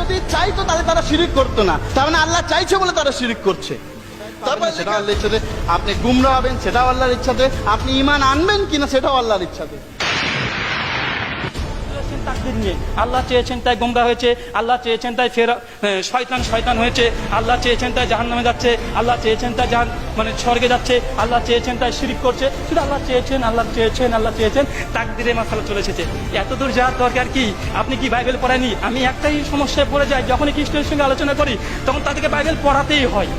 যদি চাইতো তাহলে তারা শিরিক করতো না, তার মানে আল্লাহ চাইছে বলে তারা শিরিক করছে। তারপরে সেটা আল্লাহর ইচ্ছাতে, আপনি গুমরাহ হবেন সেটাও আল্লাহর ইচ্ছাতে, আপনি ঈমান আনবেন কিনা সেটাও আল্লাহর ইচ্ছাতে। তাকদীর নিয়ে আল্লাহ চেয়েছেন তাই গোমরাহ হয়েছে, আল্লাহ চেয়েছেন তাই শয়তান হয়েছে, আল্লাহ চেয়েছেন তাই জাহান্নামে যাচ্ছে, আল্লাহ চেয়েছেন তাই স্বর্গে যাচ্ছে, আল্লাহ চেয়েছেন তাই শিরিক করছে। শুধু আল্লাহ চেয়েছেন তাকদীরে মাসালা চলে এসেছে। এতদূর যাওয়ার দরকার কি? আপনি কি বাইবেল পড়েননি? আমি একটাই সমস্যায় পড়ে যাই, যখনই খ্রিস্টানের সঙ্গে আলোচনা করি তখন তাদেরকে বাইবেল পড়াতেই হয়,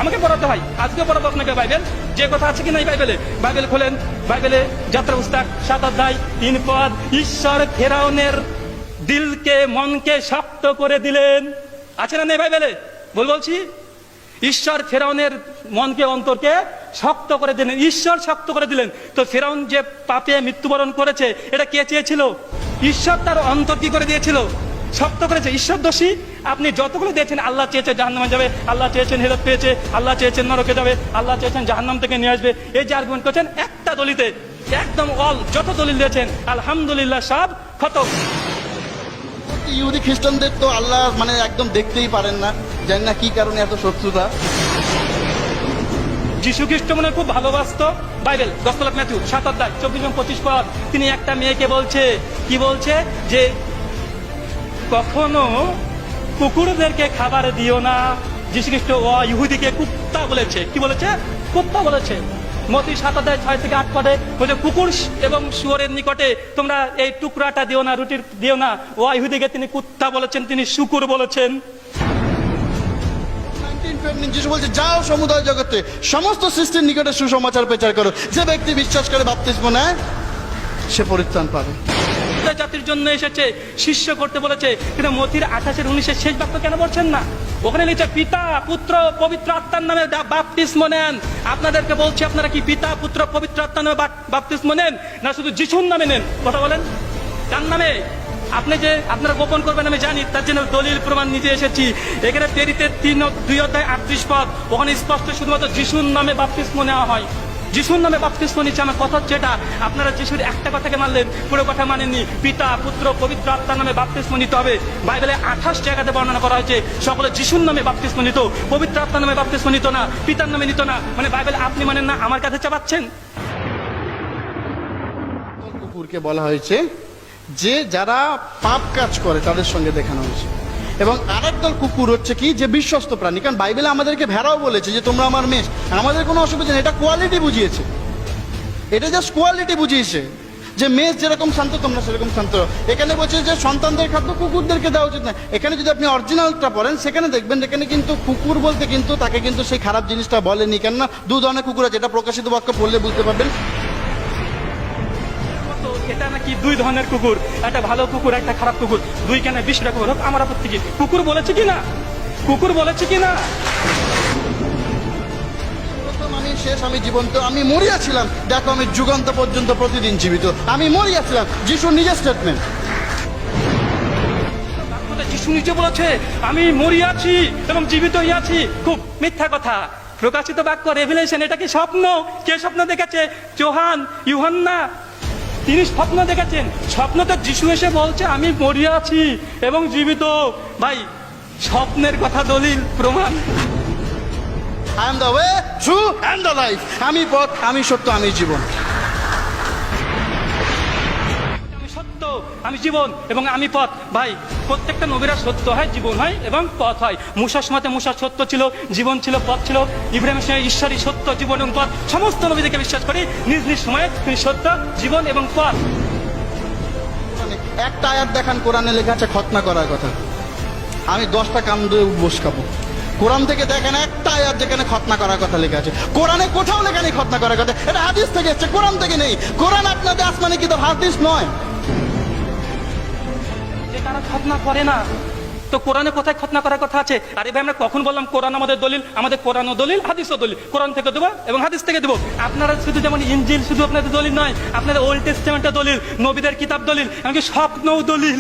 আমাকে পড়াতে হয়। আজকে পড়াবো আপনাকে বাইবেল, যে কথা আছে কি নাই বাইবেলে। বাইবেল খোলেন, বাইবেলে যাত্রা পুস্তক 7 অধ্যায় 3 পদ, ঈশ্বর ফেরাউনের মনকে শক্ত করে দিলেন। আছে না নেই বাইবেলে? বলছি ঈশ্বর ফেরাউনের মনকে অন্তরকে শক্ত করে দিলেন, ঈশ্বর শক্ত করে দিলেন। তো ফেরাউন যে পাপে মৃত্যুবরণ করেছে এটা কে চেয়েছিল? ঈশ্বর তার অন্তর কি করে দিয়েছিল? শক্ত করেছে। ঈশ্বর দোষী? আপনি যতগুলো দিয়েছেন, আল্লাহ চেয়েছে জাহান্নামে যাবে, আল্লাহ চেয়েছেন হেদায়েত পেয়েছে, আল্লাহ চেয়েছেন নরকে যাবে, আল্লাহ চেয়েছেন জাহান্নাম থেকে নিয়ে আসবে, এই যে আর্গুমেন্ট করছেন একটা দলিতে একদম যত দলিল দিয়েছেন আলহামদুলিল্লাহ সব খতম। ইহুদি খ্রিস্টানদের তো আল্লাহ একদম দেখতেই পারেন না, জানি না কি কারণে এত শত্রুতা। যীশু খ্রিস্ট মনে খুব ভালোবাসতো বাইবেল, গসপেল অফ ম্যাথিউ 7 অধ্যায় 24-25 পদ। তিনি একটা মেয়েকে বলছে, কি বলছে? যে কখনো কুকুরদেরকে খাবার দিও না। যীশু খ্রিস্ট ইহুদিকে কুত্তা বলেছে। কি বলেছে? কুত্তা বলেছে। মতি 7 অধ্যায় 6-8 পদে বলছে কুকুর এবং শুয়োরের নিকটে তোমরা এই টুকরাটা দিও না, রুটির দিও না। ইহুদিকে তিনি কুত্তা বলেছেন, তিনি শুকুর বলেছেন। যিশু বলছে যাও সমুদয় জগতে সমস্ত সৃষ্টির নিকটে সুসমাচার প্রচার করো, যে ব্যক্তি বিশ্বাস করে বাপ্তিস্ম নেয় সে পরিত্রাণ পাবে। জাতির জন্য এসেছে, শিষ্য করতে বলেছে, কিন্তু মথির 28-19 শেষ বাক্য কেন বলছেন না? ওখানে লিখছে পিতা পুত্র পবিত্র আত্মার নামে বাপ্তিস্ম নেন। আপনাদেরকে বলছি, আপনারা কি পিতা পুত্র পবিত্র আত্মার নামে বাপ্তিস্ম নেন, না শুধু যিশুর নামে নেন? কথা বলেন, কার নামে? আপনি যে আপনারা গোপন করবেন আমি জানি, তার জন্য দলিল প্রমাণ নিজে এসেছি। এখানে পেরিতে 2 অধ্যায় 38 পদ, ওখানে স্পষ্ট শুধুমাত্র যিশুর নামে বাপ্তিস্ম নেওয়া হয়। যিশুর নামে বাপ্তিস্ম নিচ্ছে। আমার কথা হচ্ছে এটা, আপনারা যিশুর একটা কথাকে মানলেন, পুরো কথা মানেননি। পিতা পুত্র পবিত্র আত্মার নামে বাপ্তিস্ম নিতে হবে। বাইবেলে 28 জায়গাতে বর্ণনা করা হয়েছে সকলে যিশুর নামে বাপ্তিস্ম নিত, পবিত্র আত্মার নামে বাপ্তিস্ম নিত না, পিতার নামে নিত না। বাইবেল আপনি মানেন না, আমার কাছে চাপাচ্ছেন। কুকুরকে বলা হয়েছে যে যারা পাপ কাজ করে তাদের সঙ্গে দেখানো হয়েছে, এবং আরেক দল কুকুর হচ্ছে কি, যে বিশ্বস্ত প্রাণী। কারণ বাইবেলে আমাদেরকে ভেড়াও বলেছে যে তোমরা আমার মেষ, আমাদের কোনো অসুবিধা নেই। এটা কোয়ালিটি বুঝিয়েছে, এটা জাস্ট কোয়ালিটি বুঝিয়েছে যে মেষ যেরকম শান্ত তোমরা সেরকম শান্ত। এখানে বলছে যে সন্তানদের খাদ্য কুকুরদেরকে দেওয়া উচিত না। এখানে যদি আপনি অরিজিনালটা পড়েন সেখানে দেখবেন এখানে কিন্তু কুকুর বলতে কিন্তু তাকে কিন্তু সেই খারাপ জিনিসটা বলেনি। কেননা 2 ধরনের কুকুর আছে, এটা প্রকাশিত বাক্য পড়লে বুঝতে পারবেন। এটা নাকি 2 ধরনের কুকুর, একটা ভালো কুকুর একটা খারাপ কুকুর, 2 কেন 20টা কুকুর হোক, আমার আপত্তি কি? কুকুর বলেছে কিনা? কুকুর বলেছে কিনা? আমি শেষ, আমি জীবন্ত, আমি মরিয়াছিলাম, দেখো আমি যুগান্ত পর্যন্ত প্রতিদিন জীবিত, আমি মরিয়াছিলাম। যিশুর নিজের স্টেটমেন্ট, যিশু নিজে বলেছে আমি মরিয়াছি এবং জীবিত হইয়াছি। খুব মিথ্যা কথা। প্রকাশিত বাক্য রেভিলেশন, এটা কি স্বপ্ন? কে স্বপ্ন দেখেছে? ইউহান্না তিনি স্বপ্ন দেখেছেন। স্বপ্নতে যিশু এসে বলছে আমি মরিয়াছি এবং জীবিত। ভাই, স্বপ্নের কথা দলিল প্রমাণ। I am the way, true and the life. আমি পথ, আমি সত্য, আমি জীবন। আমি সত্য, আমি জীবন এবং আমি পথ। ভাই, প্রত্যেকটা নবীরা সত্য হয়, জীবন হয় এবং পথ হয়। মূসার সময়তে মূসা সত্য ছিল, জীবন ছিল, পথ ছিল। ইব্রাহিমের সময় ঈশ্বরই সত্য, জীবন এবং পথ। সমস্ত নবীদেরকে বিশ্বাস করি, নিজ নিজ সময়ে তিনি সত্য, জীবন এবং পথ। একটা আয়াত দেখান কোরআনে লেখা আছে খতনা করার কথা, আমি 10টা কাম দিয়ে বস খাবো। কোরআন থেকে দেখেন একটা আয়াত যেখানে খতনা করার কথা লেখা আছে। কোরআনে কোথাও লেখা নেই খতনা করার কথা, এটা হাদিস থেকে এসেছে, কোরআন থেকে নেই। কোরআন আপনাদের আসমানে কি তো হাদিস নয়? যে তারা খতনা করে না, তো কোরআনে কোথায় খতনা করার কথা আছে? আরে ভাই, আমরা কখন বললাম কোরআন আমাদের দলিল? আমাদের কোরআনও দলিল, হাদিসও দলিল। কোরআন থেকে দেবো এবং হাদিস থেকে দেবো। আপনারা শুধু যেমন ইনজিল শুধু আপনাদের দলিল নয়, আপনাদের ওল্ড টেস্টামেন্টের দলিল, নবীদের কিতাব দলিল, এমনকি স্বপ্নও দলিল।